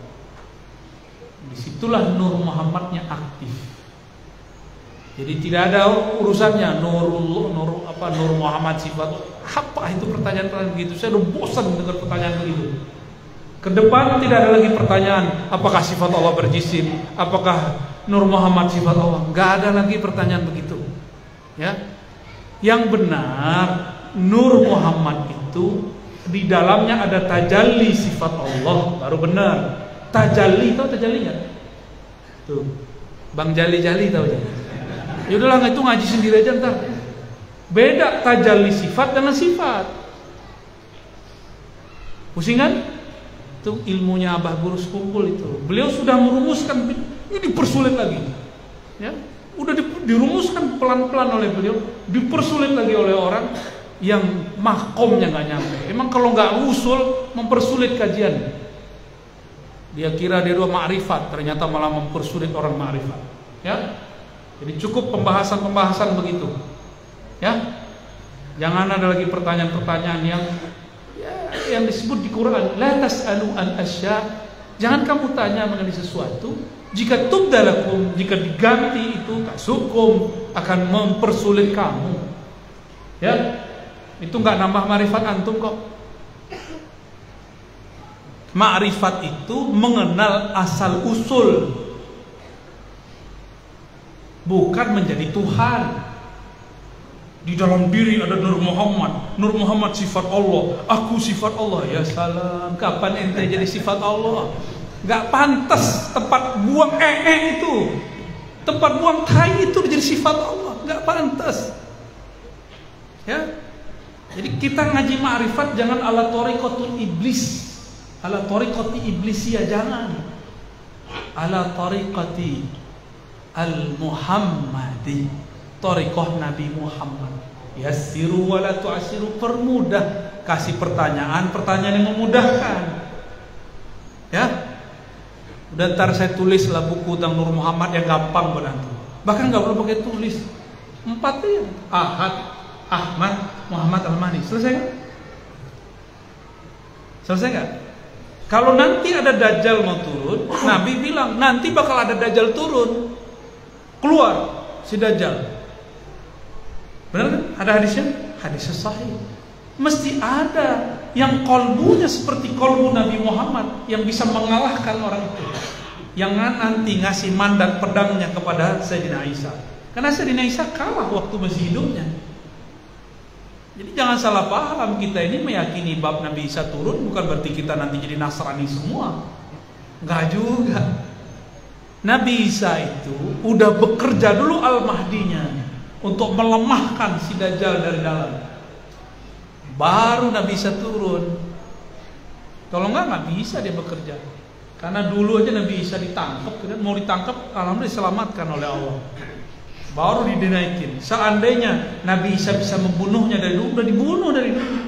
Disitulah Nur Muhammadnya aktif. Jadi tidak ada urusannya Nur Muhammad sifat. Apa itu pertanyaan-pertanyaan begitu? Saya udah bosan dengar pertanyaan begitu. Kedepan tidak ada lagi pertanyaan apakah sifat Allah berjisim, apakah Nur Muhammad sifat Allah. Gak ada lagi pertanyaan begitu. Ya, yang benar Nur Muhammad itu di dalamnya ada tajalli sifat Allah, baru benar. Tajalli, tahu tajalli nggak? Tuh, Bang Jali tahu ya? Yaudahlah, itu ngaji sendiri aja ntar. Beda tajalli sifat dengan sifat. Pusing kan? Itu ilmunya Abah Gurus kumpul itu. Beliau sudah merumuskan, ini dipersulit lagi. Ya, udah dirumuskan pelan-pelan oleh beliau, dipersulit lagi oleh orang yang mahkomnya nggak nyampe. Emang kalau nggak usul mempersulit kajian. Dia kira dia dua ma'rifat, ternyata malah mempersulit orang ma'rifat. Ya, jadi cukup pembahasan begitu. Ya, jangan ada lagi pertanyaan-pertanyaan yang disebut di Quran. La tas'alu an asya. Jangan kamu tanya mengenai sesuatu. Jika tubdalakum, jika diganti itu tasukum, akan mempersulit kamu. Ya. Itu nggak nambah ma'rifat antum kok. Ma'rifat itu mengenal asal usul. bukan menjadi Tuhan. Di dalam diri ada Nur Muhammad. Nur Muhammad sifat Allah, aku sifat Allah. Ya salam, kapan ente jadi sifat Allah? Gak pantas tempat buang itu, tempat buang tai itu jadi sifat Allah. Gak pantas. Ya. Jadi kita ngaji ma'rifat jangan ala tariqatul iblis. Ala tariqati iblisia jangan. Ala tariqati al-Muhammadi, tariqah Nabi Muhammad. Yassiru wa la tu'assiru, permudah, kasih pertanyaan yang memudahkan. Ya. Udah ntar saya tulis lah buku tentang Nur Muhammad yang gampang banget. Bahkan nggak perlu pakai tulis. 4 ya. Ahad, Ahmad, Muhammad, Al-Mahdi. Selesai kan? Selesai nggak? Kalau nanti ada Dajjal mau turun, Nabi bilang nanti bakal ada Dajjal turun, keluar si Dajjal. Benar kan? Ada hadisnya? Hadisnya sahih. Mesti ada yang kolbunya seperti kolbu Nabi Muhammad, yang bisa mengalahkan orang itu, yang nanti ngasih mandat pedangnya kepada Sayyidina Isa. Karena Sayyidina Isa kalah waktu masih hidupnya. Jadi jangan salah paham, kita ini meyakini bab Nabi Isa turun bukan berarti kita nanti jadi Nasrani semua. Enggak juga. Nabi Isa itu udah bekerja dulu Al-Mahdinya untuk melemahkan si Dajjal dari dalam. Baru Nabi Isa turun. Kalau nggak bisa dia bekerja. Karena dulu aja Nabi Isa ditangkap, mau ditangkap, alhamdulillah diselamatkan oleh Allah. Baru dinaikin. Seandainya Nabi Isa bisa membunuhnya dari dulu, udah dibunuh dari dulu.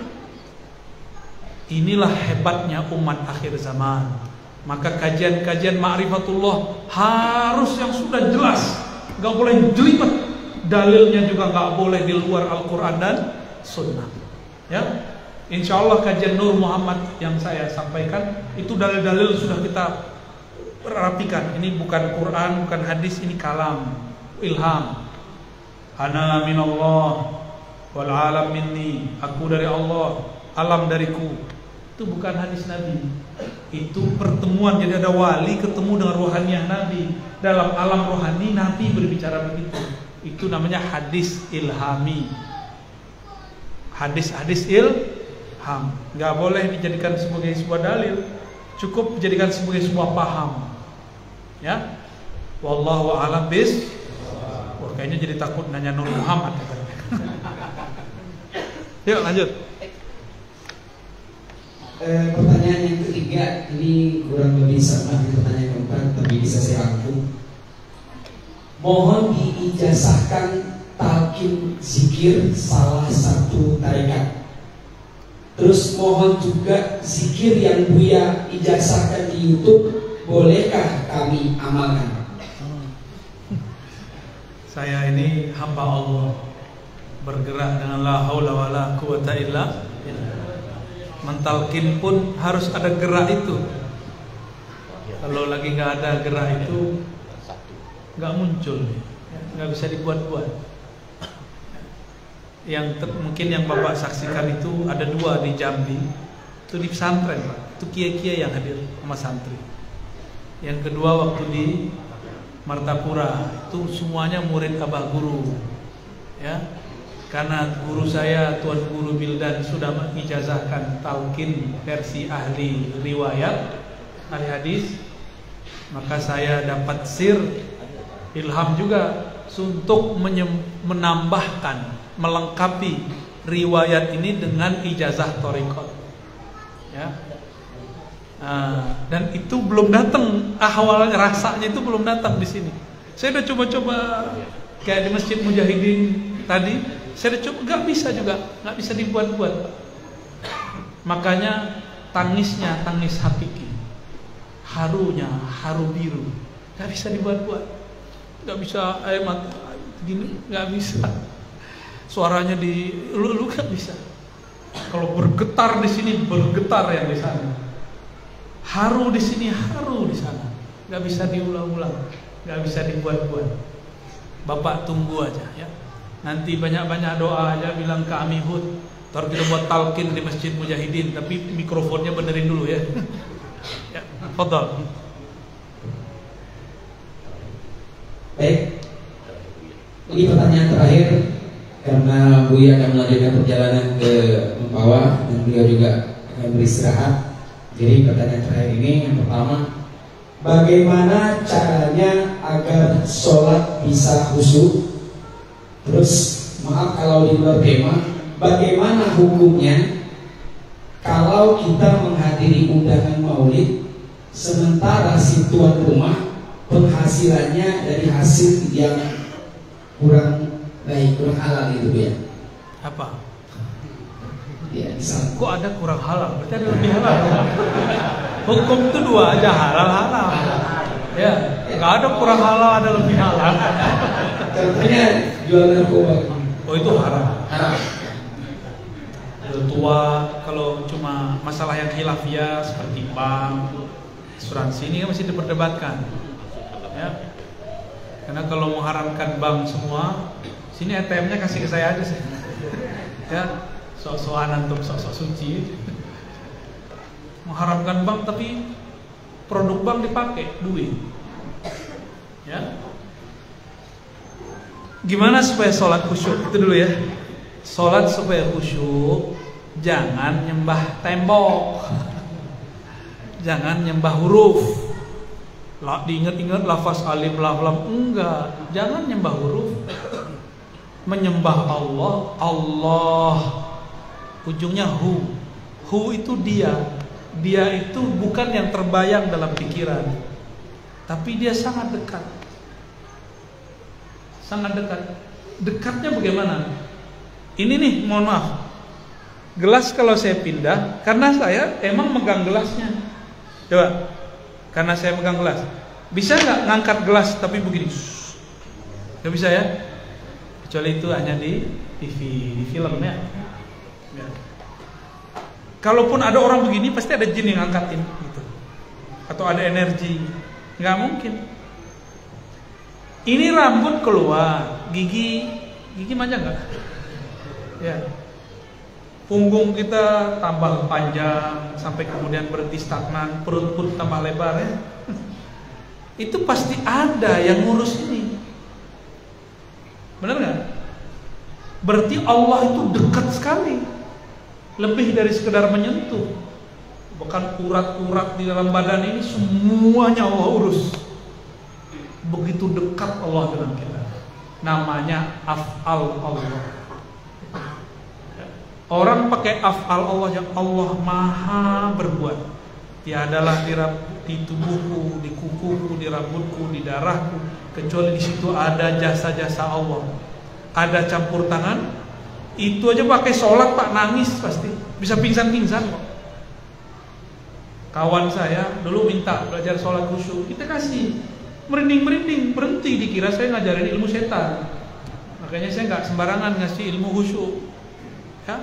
Inilah hebatnya umat akhir zaman. Maka kajian-kajian ma'rifatullah harus yang sudah jelas, nggak boleh jelimet. Dalilnya juga nggak boleh di luar Al-Quran dan Sunnah. Ya, insya Allah kajian Nur Muhammad yang saya sampaikan itu dalil-dalil sudah kita rapikan. Ini bukan Quran, bukan hadis, ini kalam, ilham. Ana minallah wal alam minni, aku dari Allah, alam dariku. Itu bukan hadis Nabi. Itu pertemuan, jadi ada wali ketemu dengan rohaniah Nabi. Dalam alam rohani Nabi berbicara begitu. Itu namanya hadis ilhami. Hadis-hadis ilham, nggak boleh dijadikan sebagai sebuah dalil, cukup dijadikan sebagai sebuah paham. Ya, wallahu a'lam bis. Wah, kayaknya jadi takut nanya Nur Muhammad. Yuk lanjut. Pertanyaan yang ketiga ini kurang lebih sama dengan pertanyaan keempat, tapi bisa saya rangkum. Mohon diijazahkan talqin zikir salah satu tarekat. Terus mohon juga zikir yang Buya ijazahkan di YouTube, bolehkah kami amalkan? Saya ini hamba Allah, bergerak dengan la haula wala quwata illa billah. Mentalkin pun harus ada gerak itu. Kalau lagi nggak ada gerak itu nggak muncul, nggak bisa dibuat-buat. Yang mungkin yang Bapak saksikan itu ada 2 di Jambi, itu di pesantren, Pak. Itu kiai-kiai yang hadir sama santri. Yang kedua waktu di Martapura, itu semuanya murid abah guru. Ya, karena guru saya Tuan Guru Bildan sudah mengijazahkan talqin versi ahli riwayat, ahli hadis, maka saya dapat sir ilham juga untuk menambahkan, melengkapi riwayat ini dengan ijazah thariqat. Ya. Dan itu belum datang, awalnya rasanya itu belum datang di sini. Saya udah coba-coba kayak di Masjid Mujahidin tadi, saya udah coba, nggak bisa juga, nggak bisa dibuat-buat. Makanya tangisnya tangis hakiki, harunya haru biru, nggak bisa dibuat-buat, nggak bisa air mata gini, nggak bisa. Suaranya di lu nggak bisa. Kalau bergetar di sini bergetar yang di sana. Haru di sini, haru di sana. Gak bisa diulang-ulang, gak bisa dibuat-buat. Bapak tunggu aja ya. Nanti banyak-banyak doa aja, bilang ke Amihud, ntar kita buat talqin di Masjid Mujahidin, tapi mikrofonnya benerin dulu ya. Ya, fadhal. Baik, Ini pertanyaan terakhir karena Buya akan melanjutkan perjalanan ke Mempawah dan beliau juga akan beristirahat. Jadi pertanyaan terakhir ini yang pertama, bagaimana caranya agar sholat bisa khusyuk? Terus maaf kalau di luar tema, bagaimana hukumnya kalau kita menghadiri undangan maulid sementara si tuan rumah penghasilannya dari hasil yang kurang baik, kurang halal gitu ya? Apa? Ya, misal. Kok ada kurang halal? Berarti ada lebih halal. Hukum itu dua aja, halal. Ya, nggak ada kurang halal, ada lebih halal. Contohnya jual narkoba. Oh itu haram. Haram. Tua kalau cuma masalah yang khilafiyah seperti bank, asuransi ini kan masih diperdebatkan. Ya. Karena kalau mengharamkan bank semua, sini ATM-nya kasih ke saya aja sih. Ya, sok-sokan antum sok-sok suci. Mengharamkan bank tapi produk bank dipakai duit. Ya. Gimana supaya sholat khusyuk? Itu dulu ya. Sholat supaya khusyuk, jangan nyembah tembok, jangan nyembah huruf. Diingat-ingat lafaz alif lam, enggak. Jangan nyembah huruf. Menyembah Allah, Allah ujungnya hu. Hu itu dia. Dia itu bukan yang terbayang dalam pikiran, tapi dia sangat dekat. Sangat dekat. Dekatnya bagaimana? Ini nih, mohon maaf. Gelas kalau saya pindah, karena saya emang megang gelasnya. Coba, karena saya megang gelas. Bisa nggak ngangkat gelas tapi begini? Nggak bisa ya? Kecuali itu hanya di TV, di film ya. Ya. Kalaupun ada orang begini, pasti ada jin yang ngangkatin gitu. Atau ada energi. Nggak mungkin. Ini rambut keluar, gigi manja nggak? Ya. Punggung kita tambah panjang sampai kemudian berhenti stagnan, perut pun tambah lebar ya. Itu pasti ada yang ngurus ini. Benar nggak? Berarti Allah itu dekat sekali, lebih dari sekedar menyentuh. Bahkan urat-urat di dalam badan ini semuanya Allah urus. Begitu dekat Allah dengan kita. Namanya af'al Allah. Orang pakai af'al Allah yang Allah maha berbuat. Tiadalah di tubuhku, di kukuku, di rambutku, di darahku, kecuali di situ ada jasa-jasa Allah. Ada campur tangan. Itu aja pakai sholat Pak, nangis pasti. Bisa pingsan-pingsan kok. Kawan saya dulu minta belajar sholat khusyuk, kita kasih. Merinding-merinding, berhenti, dikira saya ngajarin ilmu setan. Makanya saya nggak sembarangan ngasih ilmu khusyuk. Ya,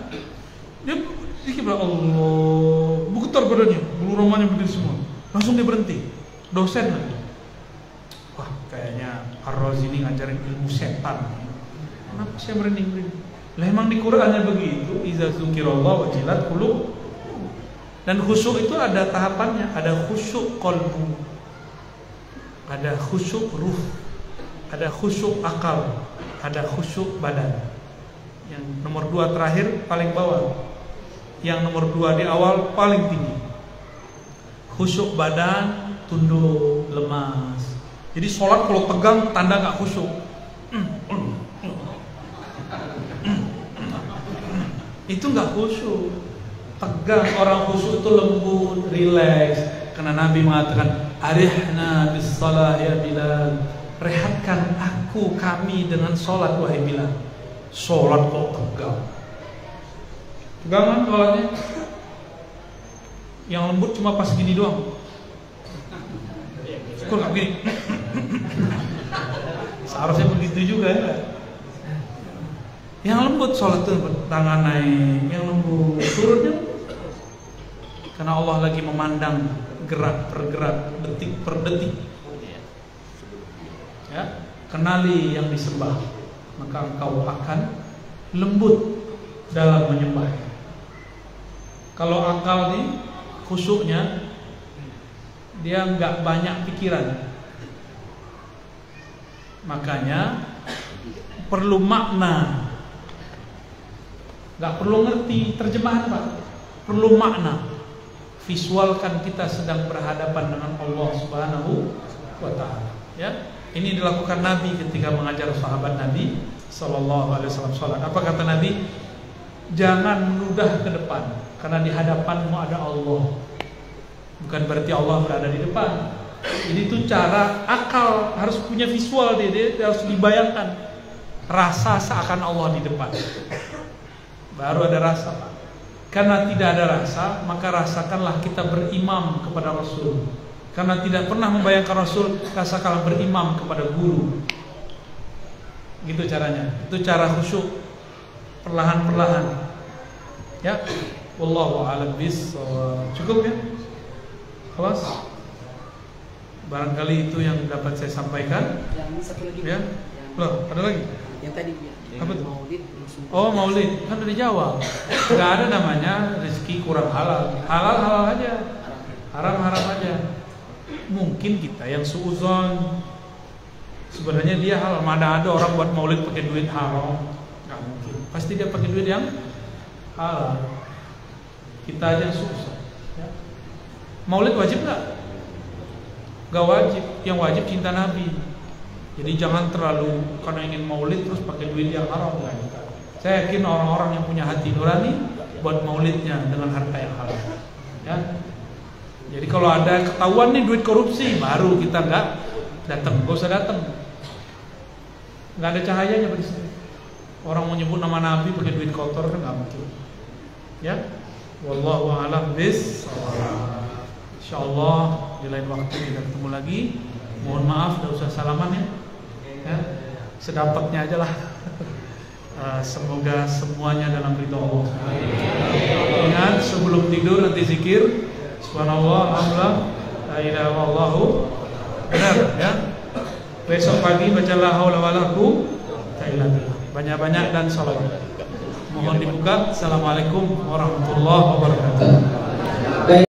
dia dikira Allah, bergetar badannya, bulu romanya berdiri semua. Langsung dia berhenti, dosen lagi. Wah, kayaknya Ar-Razi ini ngajarin ilmu setan. Kenapa saya merinding-merinding? Lah emang di Qur'annya begitu, iza dzukirallah wajilat qulub. Dan khusyuk itu ada tahapannya, ada khusyuk qalbu, ada khusyuk ruh, ada khusyuk akal, ada khusyuk badan. Yang nomor 2 terakhir paling bawah, yang nomor 2 di awal paling tinggi. Khusyuk badan, tunduk, lemas. Jadi sholat kalau tegang tanda gak khusyuk. Itu gak khusyuk. Tegang, orang khusyuk itu lembut, rileks. Karena Nabi mengatakan, arihna bis shalah ya Bilal. Rehatkan kami dengan sholat wahai Bilal. Sholat kok tegang. Tegang kan sholatnya? Yang lembut cuma pas gini doang. Kok gak begini? Seharusnya begitu juga ya. Yang lembut sholat itu tangan naik, yang lembut turunnya. Karena Allah lagi memandang gerak per gerak, detik per detik. Ya, kenali yang disembah, maka engkau akan lembut dalam menyembah. Kalau akal nih khusyuknya, dia nggak banyak pikiran. Makanya perlu makna. Gak perlu ngerti terjemahan Pak, perlu makna. Visualkan kita sedang berhadapan dengan Allah Subhanahu wa Ta'ala. Ya, ini dilakukan Nabi ketika mengajar sahabat Nabi Sallallahu Alaihi Wasallam sholat. Apa kata Nabi? Jangan meludah ke depan, karena di hadapanmu ada Allah. Bukan berarti Allah berada di depan. Jadi itu cara akal harus punya visual, dia harus dibayangkan rasa seakan Allah di depan. Baru ada rasa Pak. Karena tidak ada rasa, maka rasakanlah kita berimam kepada Rasul. Karena tidak pernah membayangkan Rasul, rasakanlah berimam kepada guru. Gitu caranya. Itu cara khusyuk, perlahan-perlahan. Ya, wallahu a'lam bishawab. Cukup ya? Kelas? Barangkali itu yang dapat saya sampaikan. Yang satu lagi. Ya. Loh, ada lagi? Yang tadi ya. Apa tuh? Maulid. Oh, maulid kan udah dijawab. Gak ada namanya rezeki kurang halal. Halal aja, haram aja. Mungkin kita yang suuzon, sebenarnya dia halal. Mana ada orang buat maulid pakai duit haram? Gak mungkin. Pasti dia pakai duit yang halal. Kita aja yang suuzon. Ya. Maulid wajib nggak? Gak wajib. Yang wajib cinta Nabi. Jadi jangan terlalu karena ingin maulid terus pakai duit yang haram. Saya yakin orang-orang yang punya hati nurani buat maulidnya dengan harta yang halal. Ya. Jadi kalau ada ketahuan nih duit korupsi, baru kita nggak datang, nggak usah datang. Nggak ada cahayanya di sini. Orang mau nyebut nama Nabi pakai duit kotor kan nggak mungkin. Ya. Wallahu a'lam bishawab. Insyaallah di lain waktu kita ketemu lagi. Mohon maaf, tidak usah salaman ya, sedapatnya aja lah. Semoga semuanya dalam ridho Allah. Ingat sebelum tidur nanti zikir subhanallah, alhamdulillah, la ilaha illallah. Benar ya. Besok pagi baca la haula wala quwwata illa billah. Banyak-banyak dan salawat. Mohon dibuka. Assalamualaikum warahmatullahi wabarakatuh.